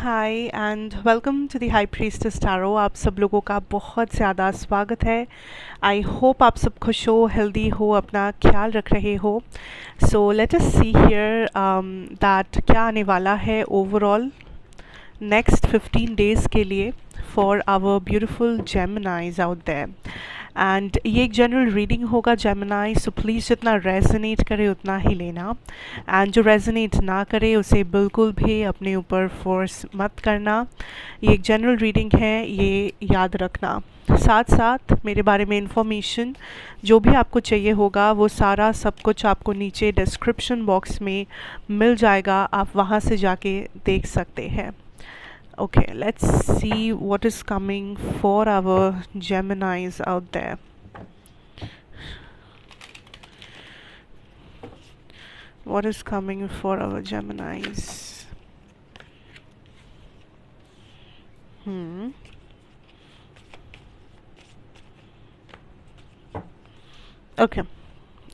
Hi and welcome to the high priestess tarot. आप सब लोगों का बहुत ज़्यादा स्वागत है। आई होप आप सब खुश हो, हेल्दी हो, अपना ख्याल रख रहे हो। So let us see here that क्या आने वाला है ओवरऑल नेक्स्ट 15 डेज़ के लिए for our beautiful Geminis out there. And ये एक जनरल रीडिंग होगा जेमिनाई, सो प्लीज़ जितना रेजोनेट करे उतना ही लेना, एंड जो रेजोनेट ना करे उसे बिल्कुल भी अपने ऊपर फोर्स मत करना। ये एक जनरल रीडिंग है, ये याद रखना। साथ साथ मेरे बारे में इंफॉर्मेशन जो भी आपको चाहिए होगा वो सारा सब कुछ आपको नीचे डिस्क्रिप्शन बॉक्स में मिल जाएगा, आप वहाँ से जाके देख सकते हैं। Okay, let's see what is coming for our Geminis out there. What is coming for our Geminis? Okay,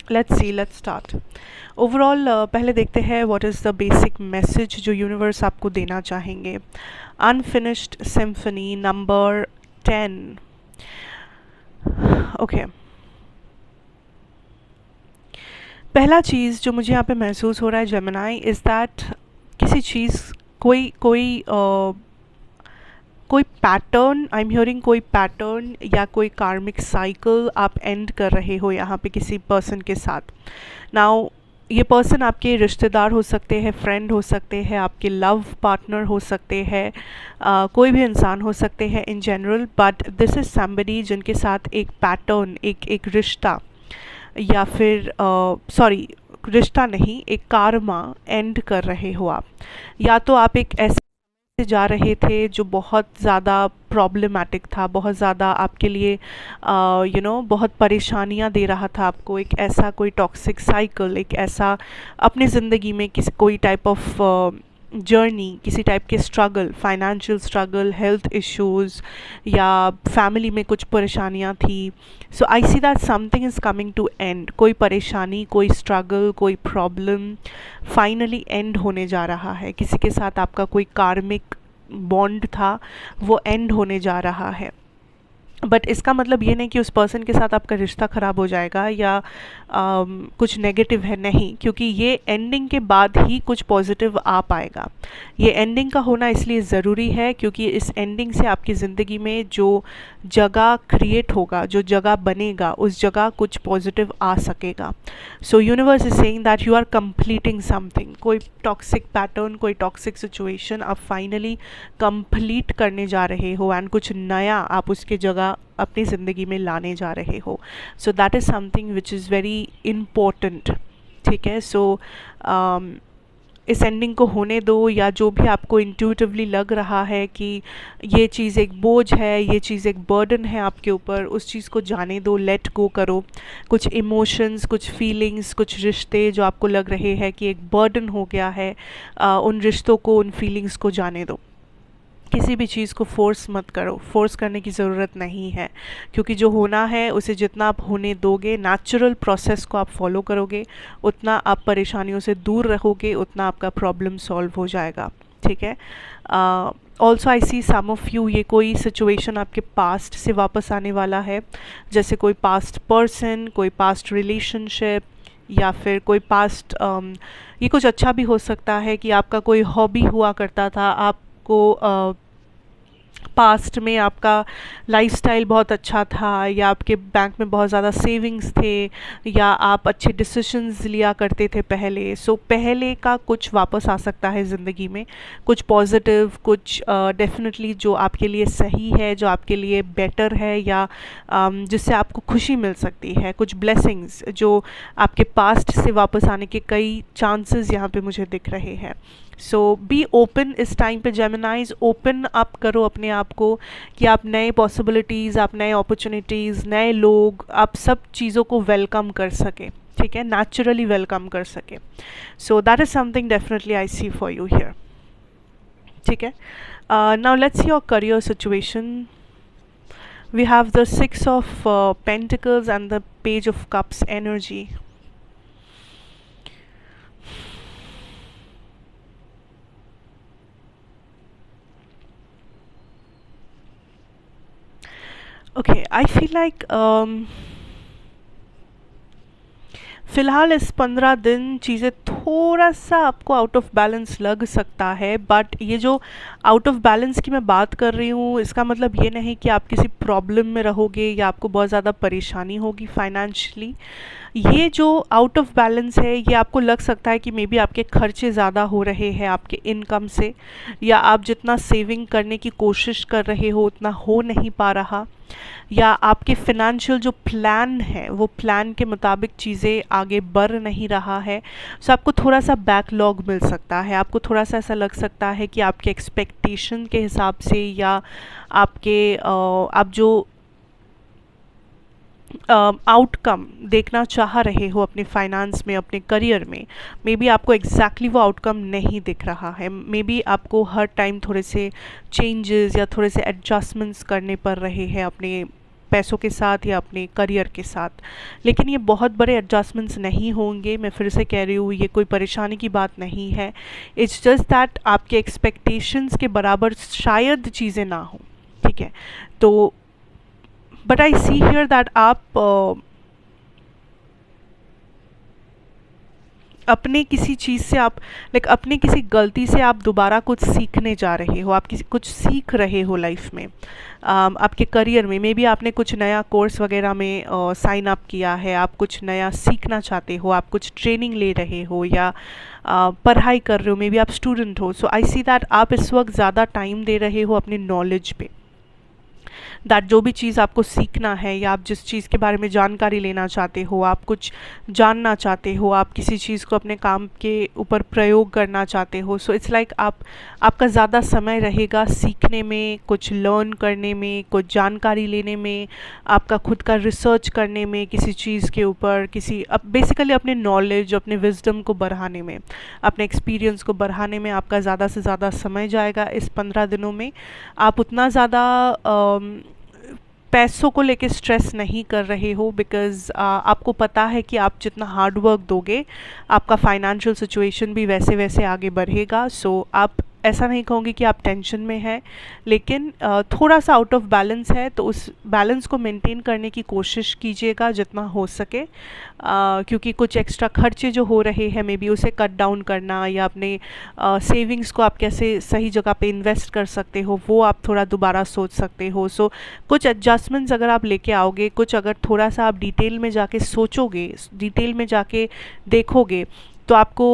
let's see, let's start. Overall पहले देखते हैं what is the basic message जो यूनिवर्स आपको देना चाहेंगे। Unfinished symphony number 10। ओके, पहला चीज़ जो मुझे यहाँ पे महसूस हो रहा है जेमिनाई इज़ दैट किसी चीज़ कोई पैटर्न, आई एम हियरिंग कोई पैटर्न या कोई कार्मिक साइकिल आप एंड कर रहे हो यहाँ पे किसी पर्सन के साथ। नाउ ये पर्सन आपके रिश्तेदार हो सकते हैं, फ्रेंड हो सकते हैं, आपके लव पार्टनर हो सकते हैं, कोई भी इंसान हो सकते हैं in general, but this is somebody जिनके साथ एक पैटर्न, एक रिश्ता या फिर सॉरी रिश्ता नहीं, एक कार्मा एंड कर रहे हो आप। या तो आप एक ऐसे से जा रहे थे जो बहुत ज़्यादा प्रॉब्लमैटिक था, बहुत ज़्यादा आपके लिए बहुत परेशानियां दे रहा था आपको, एक ऐसा कोई टॉक्सिक साइकिल, एक ऐसा अपनी ज़िंदगी में किसी कोई टाइप ऑफ जर्नी, किसी टाइप के struggle, financial struggle, health issues या फैमिली में कुछ परेशानियां थी। So I see that something is coming to end. कोई परेशानी, कोई स्ट्रगल, कोई प्रॉब्लम फाइनली एंड होने जा रहा है। किसी के साथ आपका कोई कार्मिक बॉन्ड था वो एंड होने जा रहा है। बट इसका मतलब ये नहीं कि उस पर्सन के साथ आपका रिश्ता ख़राब हो जाएगा या कुछ नेगेटिव है, नहीं, क्योंकि ये एंडिंग के बाद ही कुछ पॉजिटिव आ पाएगा। ये एंडिंग का होना इसलिए ज़रूरी है क्योंकि इस एंडिंग से आपकी ज़िंदगी में जो जगह क्रिएट होगा, जो जगह बनेगा, उस जगह कुछ पॉजिटिव आ सकेगा। So universe is saying that you are completing something. कोई टॉक्सिक पैटर्न, कोई टॉक्सिक सिचुएशन आप फाइनली कंप्लीट करने जा रहे हो एंड कुछ नया आप उसके जगह अपनी ज़िंदगी में लाने जा रहे हो। सो that is something which is very important. ठीक है, सो इस एंडिंग को होने दो, या जो भी आपको इंट्यूटिवली लग रहा है कि ये चीज़ एक बोझ है, ये चीज़ एक बर्डन है आपके ऊपर, उस चीज़ को जाने दो, लेट गो करो। कुछ इमोशंस, कुछ फीलिंग्स, कुछ रिश्ते जो आपको लग रहे हैं कि एक बर्डन हो गया है, उन रिश्तों को, उन फीलिंग्स को जाने दो। किसी भी चीज़ को फोर्स मत करो, फोर्स करने की ज़रूरत नहीं है, क्योंकि जो होना है उसे जितना आप होने दोगे, नेचुरल प्रोसेस को आप फॉलो करोगे, उतना आप परेशानियों से दूर रहोगे, उतना आपका प्रॉब्लम सॉल्व हो जाएगा। ठीक है, also I see some of you, ये कोई सिचुएशन आपके पास्ट से वापस आने वाला है, जैसे कोई पास्ट पर्सन, कोई पास्ट रिलेशनशिप, या फिर कोई पास्ट ये कुछ अच्छा भी हो सकता है कि आपका कोई हॉबी हुआ करता था, आपको पास्ट में आपका लाइफस्टाइल बहुत अच्छा था, या आपके बैंक में बहुत ज़्यादा सेविंग्स थे, या आप अच्छे डिसीजंस लिया करते थे पहले। सो पहले का कुछ वापस आ सकता है ज़िंदगी में, कुछ पॉजिटिव, कुछ डेफिनेटली जो आपके लिए सही है, जो आपके लिए बेटर है, या जिससे आपको खुशी मिल सकती है, कुछ ब्लेसिंग्स जो आपके पास्ट से वापस आने के कई चांसेस यहाँ पे मुझे दिख रहे हैं। सो बी ओपन इस टाइम पे जेमिनाइज, ओपन अप करो अपने आप को कि आप नए पॉसिबिलिटीज़, आप नए अपॉर्चुनिटीज़, नए लोग, आप सब चीज़ों को वेलकम कर सके। ठीक है, नेचुरली वेलकम कर सके। So that is something definitely I see for you here. ठीक है, now let's see your career situation. We have the 6 of pentacles and the page of cups energy. Okay, I feel like फ़िलहाल इस 15 दिन चीज़ें थोड़ा सा आपको out of balance लग सकता है, बट ये जो आउट ऑफ बैलेंस की मैं बात कर रही हूँ इसका मतलब ये नहीं कि आप किसी प्रॉब्लम में रहोगे या आपको बहुत ज़्यादा परेशानी होगी फाइनेंशियली। ये जो आउट ऑफ बैलेंस है ये आपको लग सकता है कि मे बी आपके खर्चे ज़्यादा हो रहे हैं आपके इनकम से, या आप जितना सेविंग करने की कोशिश कर रहे हो उतना हो नहीं पा रहा, या आपके फिनेंशियल जो प्लान है वो प्लान के मुताबिक चीज़ें आगे बढ़ नहीं रहा है। सो आपको थोड़ा सा बैकलॉग मिल सकता है, आपको थोड़ा सा ऐसा लग सकता है कि आपके एक्सपेक्टेशन के हिसाब से या आपके आप जो आउटकम देखना चाह रहे हो अपने फाइनेंस में, अपने करियर में, मे बी आपको एग्जैक्टली वो आउटकम नहीं दिख रहा है। मे बी आपको हर टाइम थोड़े से चेंजेस या थोड़े से एडजस्टमेंट्स करने पड़ रहे हैं अपने पैसों के साथ या अपने करियर के साथ। लेकिन ये बहुत बड़े एडजस्टमेंट्स नहीं होंगे, मैं फिर से कह रही हूँ, ये कोई परेशानी की बात नहीं है। इट्स जस्ट दैट आपके एक्सपेक्टेशंस के बराबर शायद चीज़ें ना हो, ठीक है। तो but I see here that आप अपने किसी चीज़ से आप लाइक अपने किसी गलती से आप दोबारा कुछ सीखने जा रहे हो, आप किसी कुछ सीख रहे हो लाइफ में, आपके करियर में। मे बी आपने कुछ नया कोर्स वगैरह में साइन अप किया है, आप कुछ नया सीखना चाहते हो, आप कुछ ट्रेनिंग ले रहे हो या पढ़ाई कर रहे हो, मे बी आप स्टूडेंट हो। सो आई सी दैट आप इस वक्त ज़्यादा टाइम दे रहे हो अपने नॉलेज पे, दैट जो भी चीज़ आपको सीखना है या आप जिस चीज़ के बारे में जानकारी लेना चाहते हो, आप कुछ जानना चाहते हो, आप किसी चीज़ को अपने काम के ऊपर प्रयोग करना चाहते हो। सो इट्स लाइक आपका ज़्यादा समय रहेगा सीखने में, कुछ लर्न करने में, कुछ जानकारी लेने में, आपका खुद का रिसर्च करने में किसी चीज़ के ऊपर, किसी बेसिकली अपने नॉलेज, अपने विजडम को बढ़ाने में, अपने एक्सपीरियंस को बढ़ाने में आपका ज़्यादा से ज़्यादा समय जाएगा इस 15 दिनों में। आप उतना ज़्यादा पैसों को लेके स्ट्रेस नहीं कर रहे हो, बिकॉज़ आपको पता है कि आप जितना हार्ड वर्क दोगे आपका फाइनेंशियल सिचुएशन भी वैसे वैसे आगे बढ़ेगा। सो आप ऐसा नहीं कहूँगी कि आप टेंशन में हैं, लेकिन थोड़ा सा आउट ऑफ बैलेंस है, तो उस बैलेंस को मेंटेन करने की कोशिश कीजिएगा जितना हो सके, क्योंकि कुछ एक्स्ट्रा खर्चे जो हो रहे हैं मे बी उसे कट डाउन करना, या अपने सेविंग्स को आप कैसे सही जगह पे इन्वेस्ट कर सकते हो वो आप थोड़ा दोबारा सोच सकते हो। सो कुछ एडजस्टमेंट्स अगर आप लेके आओगे, कुछ अगर थोड़ा सा आप डिटेल में जाके सोचोगे, डिटेल में जाके देखोगे, तो आपको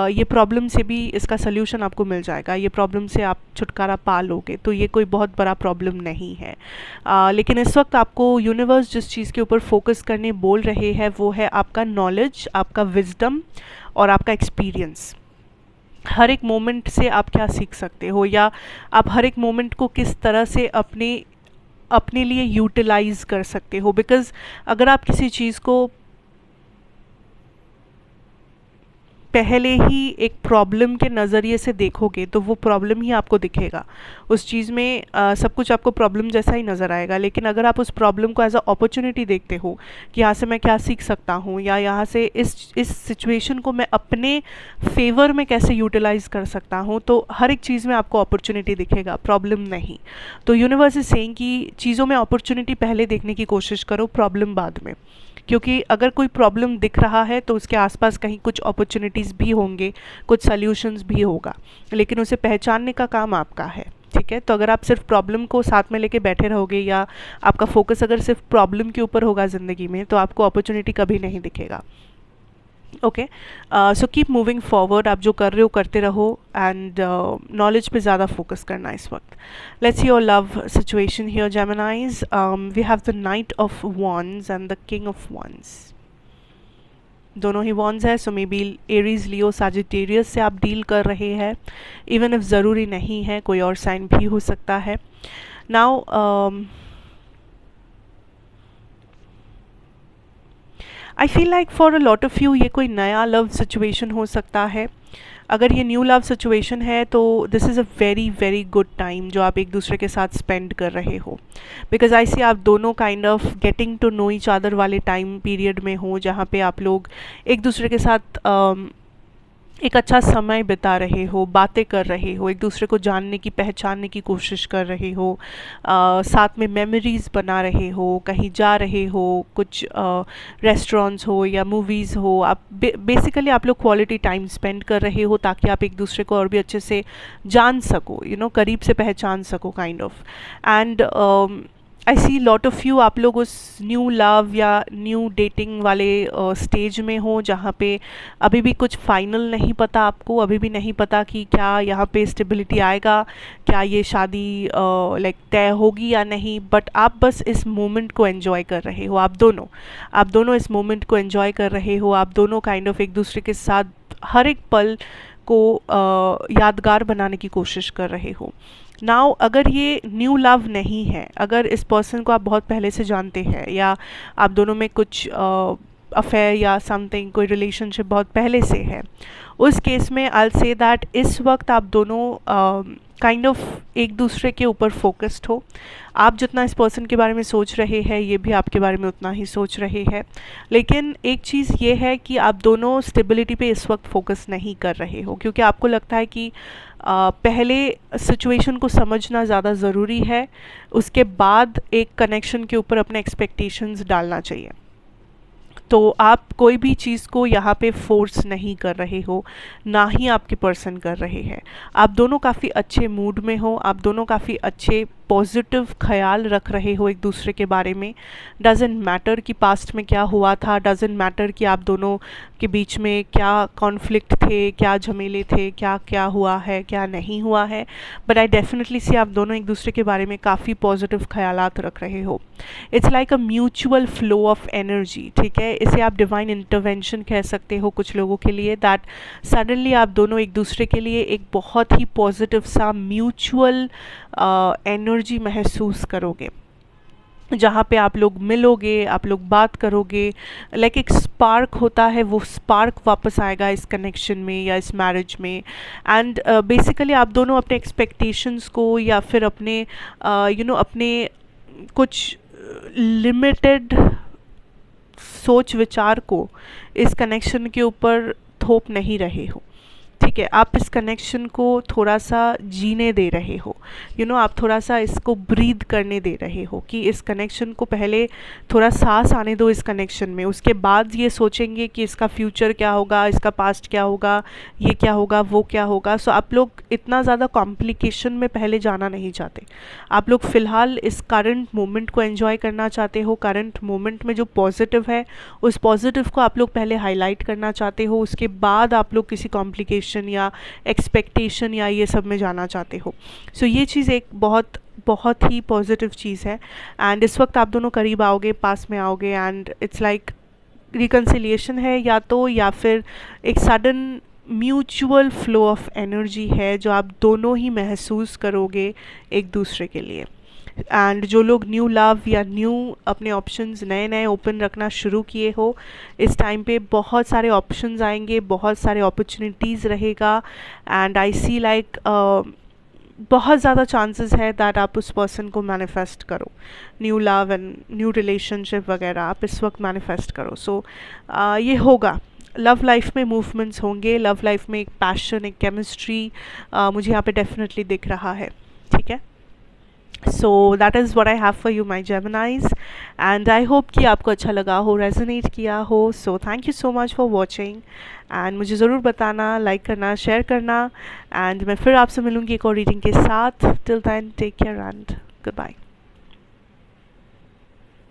ये प्रॉब्लम से भी इसका सल्यूशन आपको मिल जाएगा, ये प्रॉब्लम से आप छुटकारा पा लोगे। तो ये कोई बहुत बड़ा प्रॉब्लम नहीं है। लेकिन इस वक्त आपको यूनिवर्स जिस चीज़ के ऊपर फोकस करने बोल रहे हैं वो है आपका नॉलेज, आपका विजडम और आपका एक्सपीरियंस। हर एक मोमेंट से आप क्या सीख सकते हो, या आप हर एक मोमेंट को किस तरह से अपने अपने लिए यूटिलाइज कर सकते हो। बिकॉज़ अगर आप किसी चीज़ को पहले ही एक प्रॉब्लम के नज़रिए से देखोगे तो वो प्रॉब्लम ही आपको दिखेगा, उस चीज़ में सब कुछ आपको प्रॉब्लम जैसा ही नज़र आएगा। लेकिन अगर आप उस प्रॉब्लम को एज अ अपॉर्चुनिटी देखते हो कि यहाँ से मैं क्या सीख सकता हूँ, या यहाँ से इस सिचुएशन को मैं अपने फेवर में कैसे यूटिलाइज कर सकता हूँ, तो हर एक चीज़ में आपको अपॉर्चुनिटी दिखेगा, प्रॉब्लम नहीं। तो यूनिवर्स इज सेइंग कि चीज़ों में अपॉर्चुनिटी पहले देखने की कोशिश करो, प्रॉब्लम बाद में। क्योंकि अगर कोई प्रॉब्लम दिख रहा है तो उसके आसपास कहीं कुछ अपॉर्चुनिटीज़ भी होंगे, कुछ सॉल्यूशंस भी होगा, लेकिन उसे पहचानने का काम आपका है, ठीक है। तो अगर आप सिर्फ प्रॉब्लम को साथ में लेके बैठे रहोगे, या आपका फोकस अगर सिर्फ प्रॉब्लम के ऊपर होगा ज़िंदगी में, तो आपको अपॉर्चुनिटी कभी नहीं दिखेगा। Okay, so keep moving forward, आप जो कर रहे हो करते रहो, एंड नॉलेज पे ज़्यादा फोकस करना इस वक्त। Let's see your love situation here Geminis. We have the knight of wands and the king of wands. दोनों ही वॉन्ड्स है, so maybe Aries, Leo, Sagittarius से आप डील कर रहे हैं, इवन इफ ज़रूरी नहीं है, कोई और साइन भी हो सकता है। Now I feel like for a lot of you ये कोई नया लव सिचुएशन हो सकता है। अगर ये न्यू लव सिचुएशन है तो this is a very very good time जो आप एक दूसरे के साथ स्पेंड कर रहे हो, बिकॉज आई सी आप दोनों kind of getting to know each other वाले टाइम पीरियड में हो, जहाँ पे आप लोग एक दूसरे के साथ एक अच्छा समय बिता रहे हो, बातें कर रहे हो, एक दूसरे को जानने की पहचानने की कोशिश कर रहे हो, साथ में मेमोरीज़ बना रहे हो, कहीं जा रहे हो, कुछ रेस्टोरेंट्स हो या मूवीज़ हो, आप बेसिकली आप लोग क्वालिटी टाइम स्पेंड कर रहे हो ताकि आप एक दूसरे को और भी अच्छे से जान सको, करीब से पहचान सको kind of. And I see lot of you, आप लोग उस न्यू लव या न्यू डेटिंग वाले स्टेज में हो जहाँ पे अभी भी कुछ फाइनल नहीं पता आपको, अभी भी नहीं पता कि क्या यहाँ पे स्टेबिलिटी आएगा, क्या ये शादी लाइक तय होगी या नहीं, बट आप बस इस मोमेंट को एंजॉय कर रहे हो। आप दोनों इस मोमेंट को एंजॉय कर रहे हो, आप दोनों काइंड ऑफ एक दूसरे के साथ हर एक पल को यादगार बनाने की कोशिश कर रहे हो। नाउ अगर ये न्यू लव नहीं है, अगर इस पर्सन को आप बहुत पहले से जानते हैं या आप दोनों में कुछ अफेयर या समथिंग, कोई रिलेशनशिप बहुत पहले से है, उस केस में आई विल से दैट इस वक्त आप दोनों काइंड ऑफ एक दूसरे के ऊपर फोकस्ड हो। आप जितना इस पर्सन के बारे में सोच रहे हैं, ये भी आपके बारे में उतना ही सोच रहे हैं, लेकिन एक चीज़ ये है कि आप दोनों स्टेबिलिटी पे इस वक्त फोकस नहीं कर रहे हो, क्योंकि आपको लगता है कि पहले सिचुएशन को समझना ज़्यादा ज़रूरी है, उसके बाद एक कनेक्शन के ऊपर अपने एक्सपेक्टेशंस डालना चाहिए। तो आप कोई भी चीज़ को यहाँ पे फोर्स नहीं कर रहे हो, ना ही आपके पर्सन कर रहे हैं। आप दोनों काफ़ी अच्छे मूड में हो, आप दोनों काफ़ी अच्छे पॉजिटिव ख्याल रख रहे हो एक दूसरे के बारे में। डजेंट मैटर कि पास्ट में क्या हुआ था, डजेंट मैटर कि आप दोनों के बीच में क्या कॉन्फ्लिक्ट थे, क्या झमेले थे, क्या क्या हुआ है, क्या नहीं हुआ है, बट आई डेफिनेटली सी आप दोनों एक दूसरे के बारे में काफ़ी पॉजिटिव ख्यालात रख रहे हो। It's like a mutual flow of energy, ठीक है। इसे आप डिवाइन इंटरवेंशन कह सकते हो कुछ लोगों के लिए, दैट सडनली आप दोनों एक दूसरे के लिए एक बहुत ही पॉजिटिव सा म्यूचुअल एनर्जी महसूस करोगे, जहाँ पे आप लोग मिलोगे, आप लोग बात करोगे, लाइक एक स्पार्क होता है, वो स्पार्क वापस आएगा इस कनेक्शन में या इस मैरिज में। एंड बेसिकली आप दोनों अपने एक्सपेक्टेशंस को या फिर अपने अपने कुछ लिमिटेड सोच विचार को इस कनेक्शन के ऊपर थोप नहीं रहे हो, ठीक है। आप इस कनेक्शन को थोड़ा सा जीने दे रहे हो, आप थोड़ा सा इसको ब्रीद करने दे रहे हो कि इस कनेक्शन को पहले थोड़ा सांस आने दो इस कनेक्शन में, उसके बाद ये सोचेंगे कि इसका फ्यूचर क्या होगा, इसका पास्ट क्या होगा, ये क्या होगा, वो क्या होगा। सो आप लोग इतना ज़्यादा कॉम्प्लिकेशन में पहले जाना नहीं चाहते, आप लोग फ़िलहाल इस करंट मोमेंट को एंजॉय करना चाहते हो। करंट मोमेंट में जो पॉजिटिव है, उस पॉजिटिव को आप लोग पहले हाईलाइट करना चाहते हो, उसके बाद आप लोग किसी कॉम्प्लिकेशन या एक्सपेक्टेशन या ये सब में जाना चाहते हो। सो ये चीज़ एक बहुत बहुत ही पॉजिटिव चीज़ है। एंड इस वक्त आप दोनों करीब आओगे, पास में आओगे, एंड इट्स लाइक रिकन्सिलिएशन है या फिर एक sudden mutual flow of energy है जो आप दोनों ही महसूस करोगे एक दूसरे के लिए। एंड जो लोग न्यू लव या न्यू अपने ऑप्शंस नए नए ओपन रखना शुरू किए हो, इस टाइम पे बहुत सारे ऑप्शंस आएंगे, बहुत सारे अपॉर्चुनिटीज़ रहेगा। एंड आई सी लाइक बहुत ज़्यादा चांसेस है दैट आप उस पर्सन को मैनिफेस्ट करो, new love and new relationship वगैरह आप इस वक्त मैनिफेस्ट करो। सो ये होगा। लव लाइफ में मूवमेंट्स होंगे, लव लाइफ में एक पैशन, एक केमिस्ट्री मुझे यहाँ पे डेफिनेटली दिख रहा है, ठीक है। सो that is what I have for you my जेमिनाइज, and I hope कि आपको अच्छा लगा हो, रेजोनेट किया हो। So thank you so much for watching, and मुझे ज़रूर बताना, लाइक करना, शेयर करना, एंड मैं फिर आपसे मिलूँगी एक और रीडिंग के साथ। Till then take care and good bye.